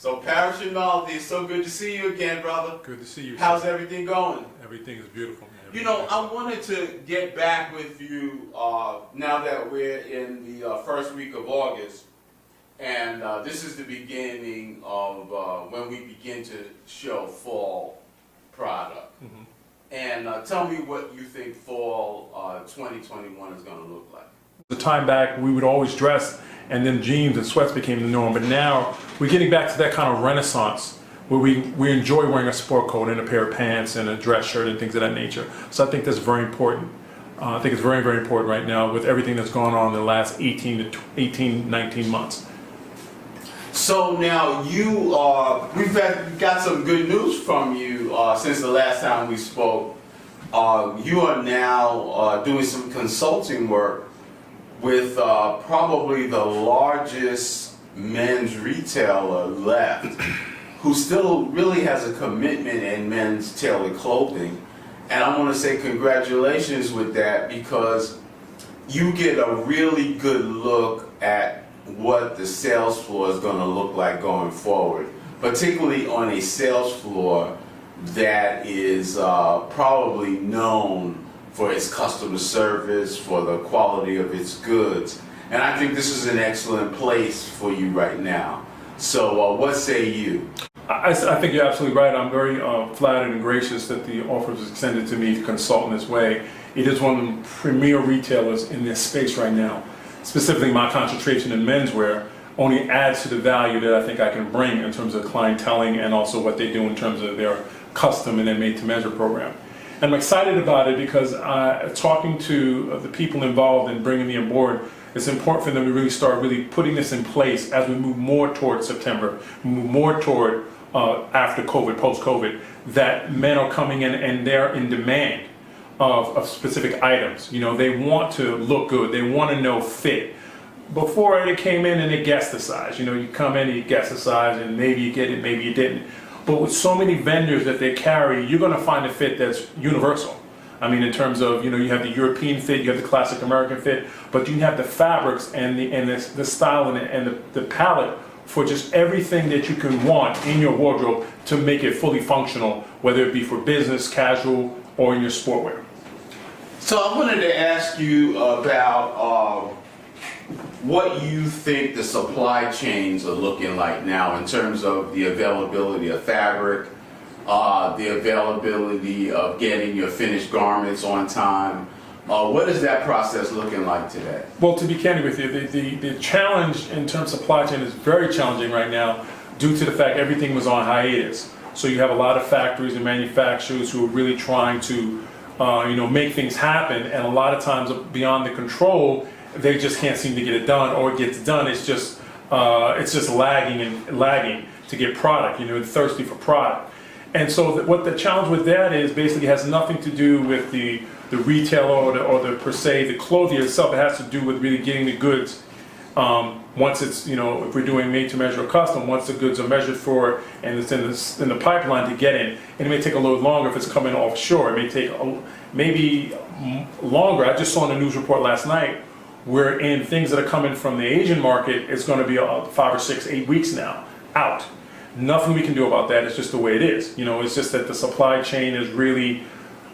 So Parrish and Arnaldy, it's so good to see you again, brother. Good to see you. How's everything going? Everything is beautiful, man. You know, I wanted to get back with you now that we're in the first week of August, and this is the beginning of when we begin to show fall product. Mm-hmm. And tell me what you think fall 2021 is going to look like. The time back, we would always dress, and then jeans and sweats became the norm. But now we're getting back to that kind of renaissance where we enjoy wearing a sport coat and a pair of pants and a dress shirt and things of that nature. So I think that's very important. I think it's very, very important right now with everything that's gone on in the last 19 months. So now we've got some good news from you since the last time we spoke. You are now doing some consulting work with probably the largest men's retailer left, who still really has a commitment in men's tailored clothing. And I want to say congratulations with that, because you get a really good look at what the sales floor is going to look like going forward, particularly on a sales floor that is probably known for its customer service, for the quality of its goods. And I think this is an excellent place for you right now. So what say you? I think you're absolutely right. I'm very flattered and gracious that the offer was extended to me to consult in this way. It is one of the premier retailers in this space right now. Specifically, my concentration in menswear only adds to the value that I think I can bring in terms of clienteling and also what they do in terms of their custom and their made-to-measure program. And I'm excited about it because talking to the people involved in bringing me on board, it's important for them to really start putting this in place as we move more toward September, move more toward after COVID, post-COVID, that men are coming in and they're in demand of specific items. You know, they want to look good, they want to know fit. Before they came in and they guessed the size. You know, you come in and you guess the size and maybe you get it, maybe you didn't. But with so many vendors that they carry, you're going to find a fit that's universal. I mean, in terms of, you know, you have the European fit, you have the classic American fit, but you have the fabrics and the style and the palette for just everything that you can want in your wardrobe to make it fully functional, whether it be for business, casual, or in your sportwear. So I wanted to ask you about what you think the supply chains are looking like now in terms of the availability of fabric, the availability of getting your finished garments on time. What is that process looking like today? Well, to be candid with you, the challenge in terms of supply chain is very challenging right now due to the fact everything was on hiatus. So you have a lot of factories and manufacturers who are really trying to make things happen, and a lot of times beyond the control, they just can't seem to get it done, or it gets done, it's just lagging to get product. You know, they're thirsty for product. And so what the challenge with that is basically has nothing to do with the retailer or the per se, the clothing itself. It has to do with really getting the goods. Once it's, you know, if we're doing made to measure or custom, once the goods are measured for and it's in the pipeline to get in, and it may take a little longer if it's coming offshore. It may take maybe longer. I just saw in the news report last night where in things that are coming from the Asian market, it's going to be 5 or 6, 8 weeks now out. Nothing we can do about that. It's just the way it is. You know, it's just that the supply chain is really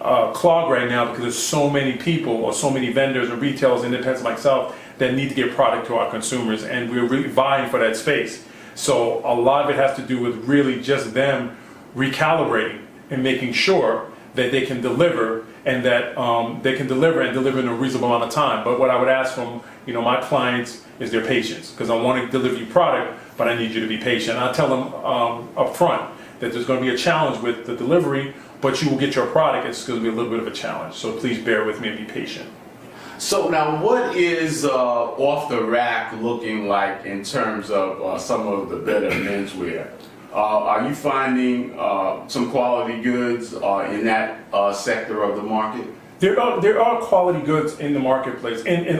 clogged right now because there's so many people or so many vendors or retailers, independents like myself, that need to get product to our consumers, and we're really vying for that space. So a lot of it has to do with really just them recalibrating and making sure that they can deliver, and that they can deliver in a reasonable amount of time. But what I would ask from my clients is their patience, because I want to deliver you product, but I need you to be patient. I tell them up front that there's going to be a challenge with the delivery, but you will get your product. It's going to be a little bit of a challenge. So please bear with me and be patient. So now, what is off the rack looking like in terms of some of the better menswear? Are you finding some quality goods in that sector of the market? There are quality goods in the marketplace, and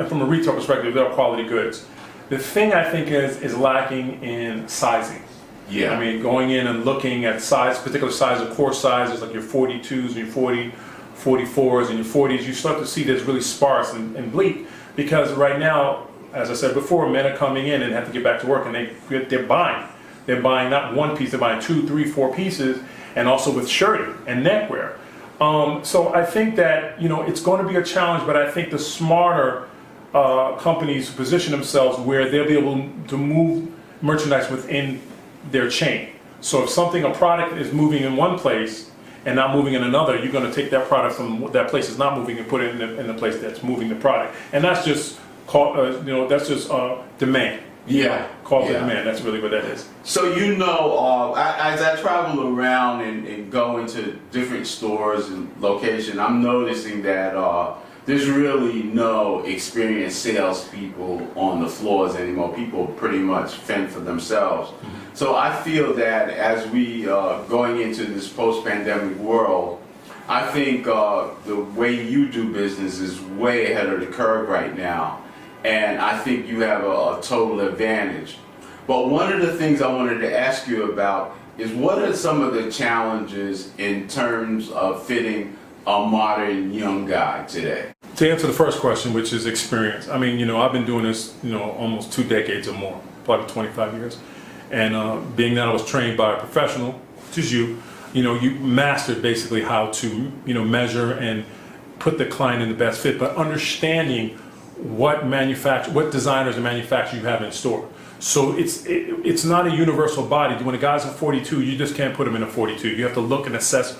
from a retail perspective, there are quality goods. The thing I think is lacking in sizing. Yeah. I mean, going in and looking at particular size of core sizes like your 42s and your 44s and your 40s, you start to see that's really sparse and bleak, because right now, as I said before, men are coming in and have to get back to work, and they're buying. they're buying not one piece, they're buying 2, 3, 4 pieces, and also with shirting and neckwear. So I think that, you know, it's going to be a challenge, but I think the smarter companies position themselves where they'll be able to move merchandise within their chain. So if a product is moving in one place and not moving in another, you're going to take that product from that place is not moving and put it in the place that's moving the product. And that's just that's just demand. Yeah. Call it demand. That's really what that is. So you know, as I travel around and go into different stores and locations, I'm noticing that there's really no experienced salespeople on the floors anymore. People pretty much fend for themselves. So I feel that as we going into this post-pandemic world, I think the way you do business is way ahead of the curve right now. And I think you have a total advantage. But one of the things I wanted to ask you about is what are some of the challenges in terms of fitting a modern young guy today? To answer the first question, which is experience. I mean, you know, I've been doing this, you know, almost 2 decades or more, probably 25 years. And being that I was trained by a professional, which is you know, you mastered basically how to, you know, measure and put the client in the best fit, but understanding what designers and manufacturers you have in store. So it's not a universal body. When a guy's a 42, you just can't put him in a 42. You have to look and assess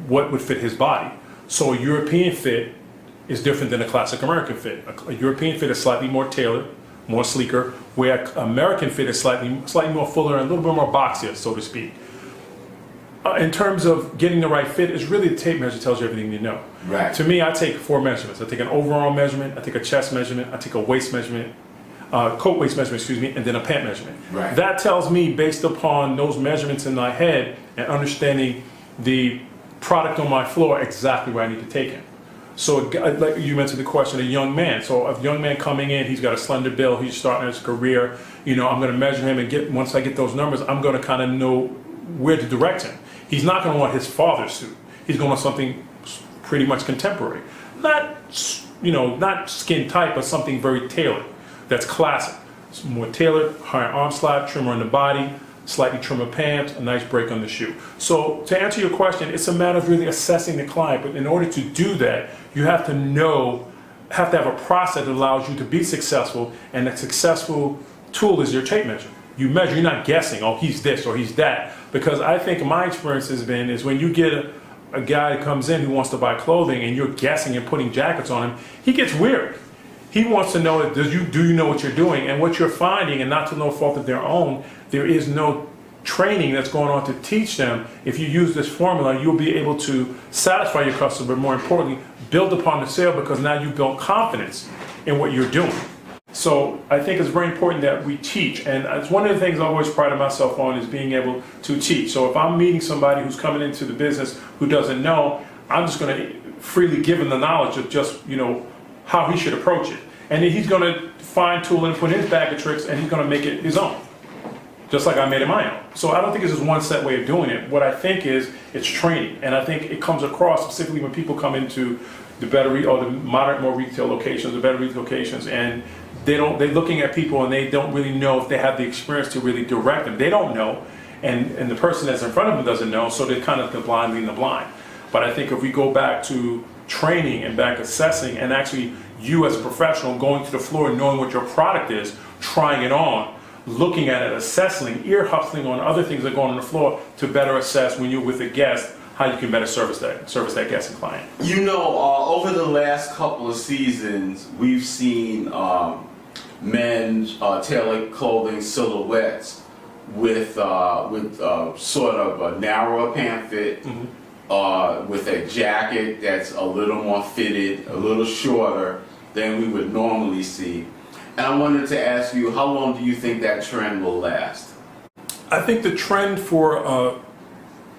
what would fit his body. So a European fit is different than a classic American fit. A European fit is slightly more tailored, more sleeker, where American fit is slightly more fuller and a little bit more boxier, so to speak. In terms of getting the right fit, is really the tape measure tells you everything you know. Right. To me, I take 4 measurements. I take an overall measurement, I take a chest measurement, I take a waist measurement, coat waist measurement, excuse me, and then a pant measurement. Right. That tells me, based upon those measurements in my head and understanding the product on my floor, exactly where I need to take him. So, like you mentioned the question, a young man. So, a young man coming in, he's got a slender build, he's starting his career. You know, I'm going to measure him and once I get those numbers, I'm going to kind of know where to direct him. He's not going to want his father's suit. He's going to want something pretty much contemporary. Not, you know, not skin tight, but something very tailored. That's classic. It's more tailored, higher arm slot, trimmer on the body, slightly trimmer pants, a nice break on the shoe. So to answer your question, it's a matter of really assessing the client. But in order to do that, you have to have a process that allows you to be successful. And that successful tool is your tape measure. You measure, you're not guessing, oh, he's this or he's that. Because I think my experience has been is when you get a guy that comes in who wants to buy clothing and you're guessing and putting jackets on him, he gets weird. He wants to know, do you know what you're doing? And what you're finding, and not to no fault of their own, there is no training that's going on to teach them. If you use this formula, you'll be able to satisfy your customer, but more importantly, build upon the sale because now you've built confidence in what you're doing. So I think it's very important that we teach, and it's one of the things I always prided myself on is being able to teach. So if I'm meeting somebody who's coming into the business who doesn't know, I'm just going to freely give him the knowledge of just, you know, how he should approach it. And then he's going to fine tool and put his bag of tricks and he's going to make it his own. Just like I made it my own. So I don't think it's just one set way of doing it. What I think is it's training. And I think it comes across specifically when people come into the the moderate, more retail locations, the better retail locations, and they're looking at people and they don't really know if they have the experience to really direct them. They don't know, and the person that's in front of them doesn't know, so they're kind of the blind leading the blind. But I think if we go back to training and back assessing, and actually you as a professional going to the floor and knowing what your product is, trying it on, looking at it, assessing, ear hustling on other things that go on the floor to better assess when you're with a guest how you can better service that guest and client. You know, over the last couple of seasons, we've seen men's tailored clothing silhouettes with sort of a narrower pant fit, with a jacket that's a little more fitted, a little shorter than we would normally see. And I wanted to ask you, how long do you think that trend will last? I think the trend for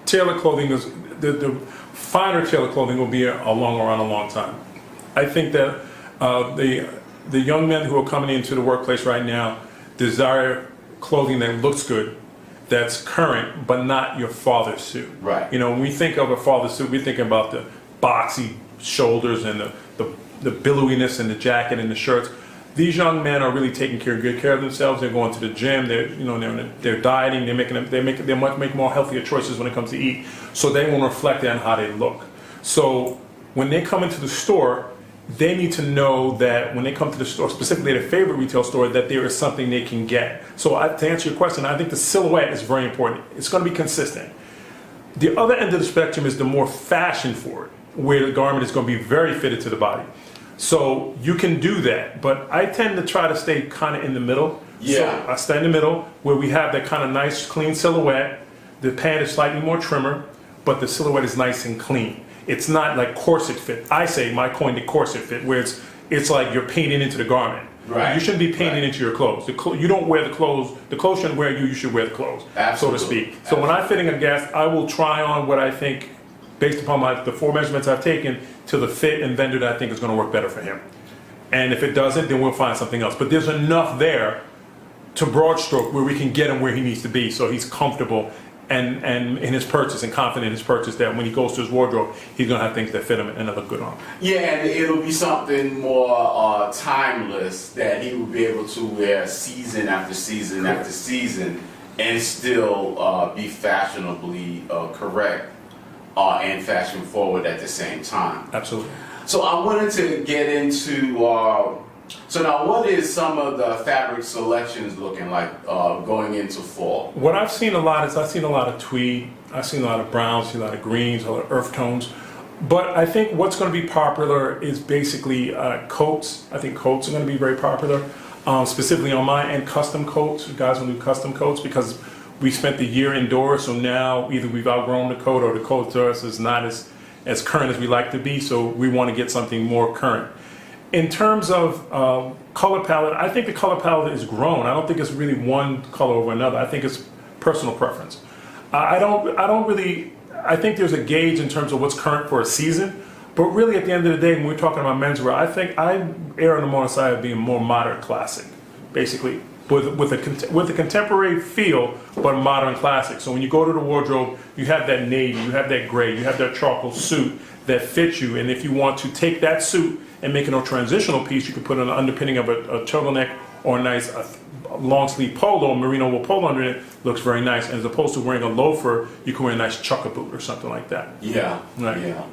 tailored clothing is the finer tailored clothing will be around a long time. I think that the young men who are coming into the workplace right now desire clothing that looks good, that's current, but not your father's suit. Right. You know, when we think of a father's suit, we're thinking about the boxy shoulders and the billowiness and the jacket and the shirts. these young men are really taking good care of themselves. They're going to the gym. They're dieting. They're make more healthier choices when it comes to eat. So they want to reflect on how they look. So when they come into the store, they need to know that when they come to the store, specifically their favorite retail store, that there is something they can get. So to answer your question, I think the silhouette is very important. It's going to be consistent. The other end of the spectrum is the more fashion forward, where the garment is going to be very fitted to the body. So you can do that, but I tend to try to stay kind of in the middle. Yeah. So I stay in the middle where we have that kind of nice, clean silhouette. The pant is slightly more trimmer, but the silhouette is nice and clean. It's not like corset fit. I coined it corset fit, where it's like you're painting into the garment. Right. You shouldn't be painting into your clothes. You don't wear the clothes. The clothes shouldn't wear you. You should wear the clothes, Absolutely. so to speak. So when I'm fitting a guest, I will try on what I think, based upon the 4 measurements I've taken, to the fit and vendor that I think is going to work better for him. And if it doesn't, then we'll find something else. But there's enough there to broad stroke where we can get him where he needs to be, so he's comfortable and in his purchase and confident in his purchase, that when he goes to his wardrobe, he's going to have things that fit him and that look good on him. Yeah, and it'll be something more timeless that he will be able to wear season after season after season and still be fashionably correct and fashion forward at the same time. Absolutely. So I wanted to get into, so now what is some of the fabric selections looking like going into fall? What I've seen a lot of tweed, I've seen a lot of browns, I've seen a lot of greens, a lot of earth tones. But I think what's going to be popular is basically coats. I think coats are going to be very popular, specifically on my end, custom coats. You guys want to do custom coats because we spent the year indoors, so now either we've outgrown the coat or the coat to us is not as current as we like to be, so we want to get something more current. In terms of color palette, I think the color palette is grown. I don't think it's really one color over another. I think it's personal preference. I think there's a gauge in terms of what's current for a season, but really at the end of the day, when we're talking about menswear, I think I err on the more side of being more modern classic, basically. With a contemporary feel, but modern classic. So when you go to the wardrobe, you have that navy, you have that gray, you have that charcoal suit that fits you. And if you want to take that suit and make it a transitional piece, you can put an underpinning of a turtleneck or a nice long sleeve polo, merino wool polo under it. Looks very nice. And as opposed to wearing a loafer, you can wear a nice chukka boot or something like that. Yeah, right. Yeah.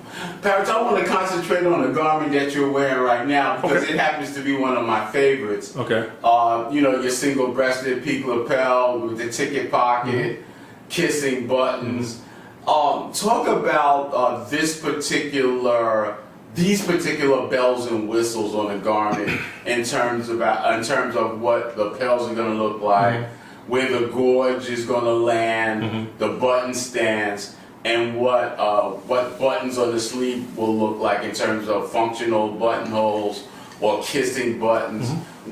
Parrish, I want to concentrate on the garment that you're wearing right now because it happens to be one of my favorites. Okay. Your single-breasted peak lapel with the ticket pocket, kissing buttons. Talk about these particular bells and whistles on the garment in terms of what the lapels are going to look like, where the gorge is going to land, the button stands, and what buttons on the sleeve will look like in terms of functional buttonholes or kissing buttons.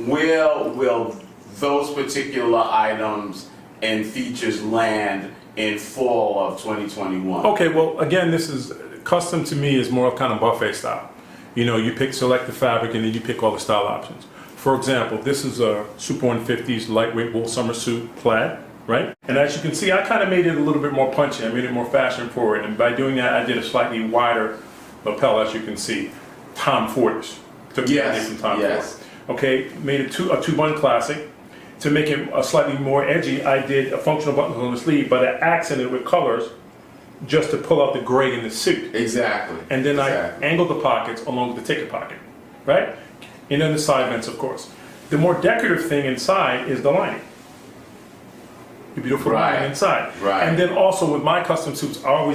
Where will those particular items and features land in fall of 2021? Okay, well, again, this is custom to me is more of kind of buffet style. You select the fabric and then you pick all the style options. For example, this is a Super 150s lightweight wool summer suit plaid, right? And as you can see, I kind of made it a little bit more punchy. I made it more fashion forward. And by doing that, I did a slightly wider lapel, as you can see. Tom Fordish. Took the idea from Tom Ford. Okay, made it a two-button classic. To make it slightly more edgy, I did a functional button on the sleeve, but I accented with colors just to pull out the gray in the suit. Exactly. And then I angled the pockets along with the ticket pocket, right? And then the side vents, of course. The more decorative thing inside is the lining. The beautiful lining inside. Right. And then also with my custom suits, I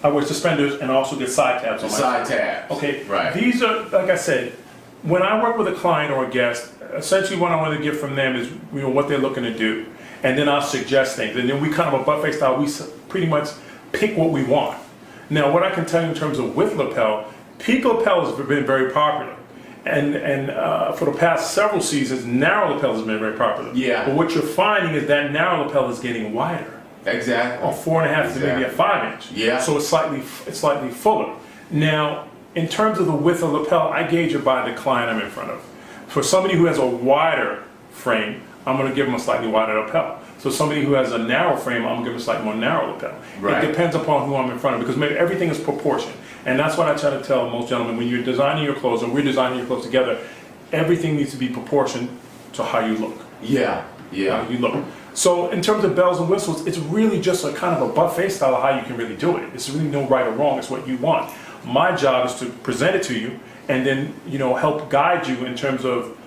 wear suspenders and I also get side tabs on my side tabs. Okay. Right. These are, like I said, when I work with a client or a guest, essentially what I want to get from them is what they're looking to do. And then I'll suggest things. And then we kind of a buffet style, we pretty much pick what we want. Now, what I can tell you in terms of width lapel, peak lapel has been very popular. And for the past several seasons, narrow lapel has been very popular. Yeah. But what you're finding is that narrow lapel is getting wider. Exactly. Or 4.5 to maybe a 5 inch. Yeah. So it's slightly fuller. Now, in terms of the width of lapel, I gauge it by the client I'm in front of. For somebody who has a wider frame, I'm going to give them a slightly wider lapel. So somebody who has a narrow frame, I'm going to give them a slightly more narrow lapel. Right. It depends upon who I'm in front of, because maybe everything is proportion. And that's what I try to tell most gentlemen. When you're designing your clothes, or we're designing your clothes together, everything needs to be proportioned to how you look. Yeah, yeah. How you look. So in terms of bells and whistles, it's really just a kind of a buffet style of how you can really do it. It's really no right or wrong. It's what you want. My job is to present it to you and then, help guide you in terms of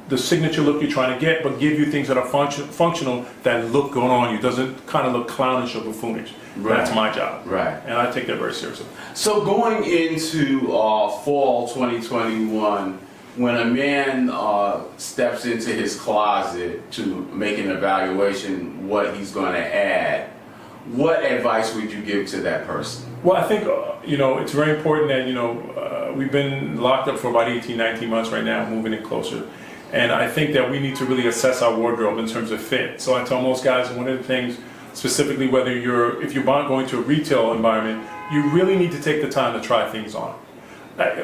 the signature look you're trying to get, but give you things that are functional that look good on you. Doesn't kind of look clownish or buffoonish. Right. That's my job. Right. And I take that very seriously. So going into fall 2021, when a man steps into his closet to make an evaluation what he's going to add, what advice would you give to that person? Well, I think, it's very important that, we've been locked up for about 18, 19 months right now, moving in closer. And I think that we need to really assess our wardrobe in terms of fit. So I tell most guys, one of the things, specifically if you're going to a retail environment, you really need to take the time to try things on.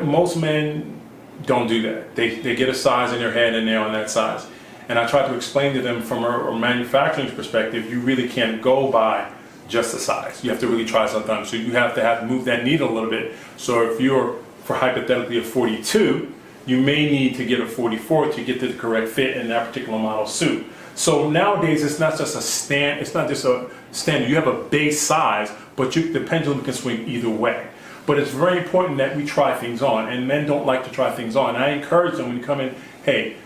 Most men don't do that. They get a size in their head and they're on that size. And I try to explain to them from a manufacturing perspective, you really can't go by just the size. You have to really try something. So you have to move that needle a little bit. So if you're, for hypothetically, a 42, you may need to get a 44 to get the correct fit in that particular model suit. So nowadays, it's not just a standard. You have a base size, but the pendulum can swing either way. But it's very important that we try things on, and men don't like to try things on. And I encourage them when you come in, hey,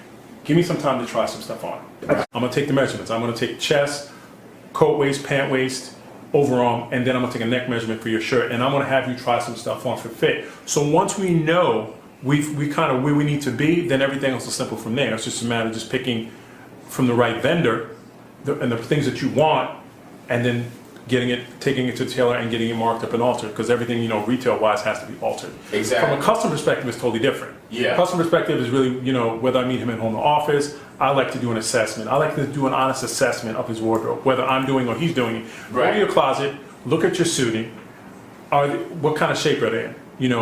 give me some time to try some stuff on. Right. I'm gonna take the measurements. I'm gonna take chest, coat waist, pant waist, overarm, and then I'm gonna take a neck measurement for your shirt, and I'm gonna have you try some stuff on for fit. So once we know we kind of where we need to be, then everything else is simple from there. It's just a matter of just picking from the right vendor and the things that you want, and then taking it to the tailor and getting it marked up and altered, because everything, retail-wise has to be altered. Exactly. From a custom perspective, it's totally different. Yeah. Custom perspective is really, whether I meet him at home or office, I like to do an assessment. I like to do an honest assessment of his wardrobe, whether I'm doing or he's doing it. Right. Go to your closet, look at your suiting. What kind of shape are they in?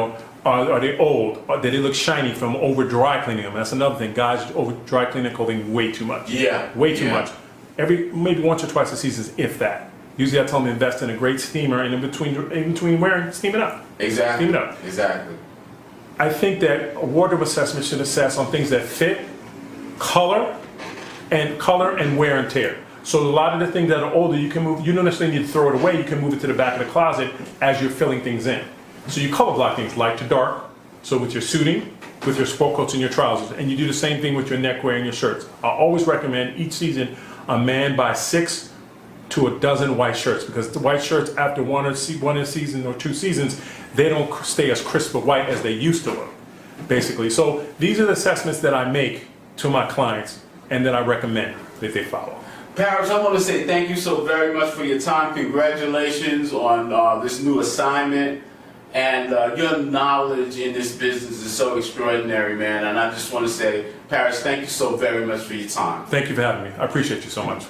Are they old? Do they look shiny from over dry cleaning them? That's another thing. Guys over dry clean their clothing way too much. Yeah. Way too much. Maybe once or twice a season, if that. Usually I tell them to invest in a great steamer, and in between wearing, steam it up. Exactly. Steam it up. Exactly. I think that a wardrobe assessment should assess on things that fit, color and wear and tear. So a lot of the things that are older, you can move. You don't necessarily need to throw it away. You can move it to the back of the closet as you're filling things in. So you color block things light to dark. So with your suiting, with your sport coats and your trousers, and you do the same thing with your neckwear and your shirts. I always recommend each season a man buy 6 to a dozen white shirts, because the white shirts after one season or 2 seasons, they don't stay as crisp or white as they used to look, basically. So these are the assessments that I make to my clients and that I recommend that they follow. Parrish, I want to say thank you so very much for your time. Congratulations on this new assignment. And your knowledge in this business is so extraordinary, man. And I just want to say, Parrish, thank you so very much for your time. Thank you for having me. I appreciate you so much.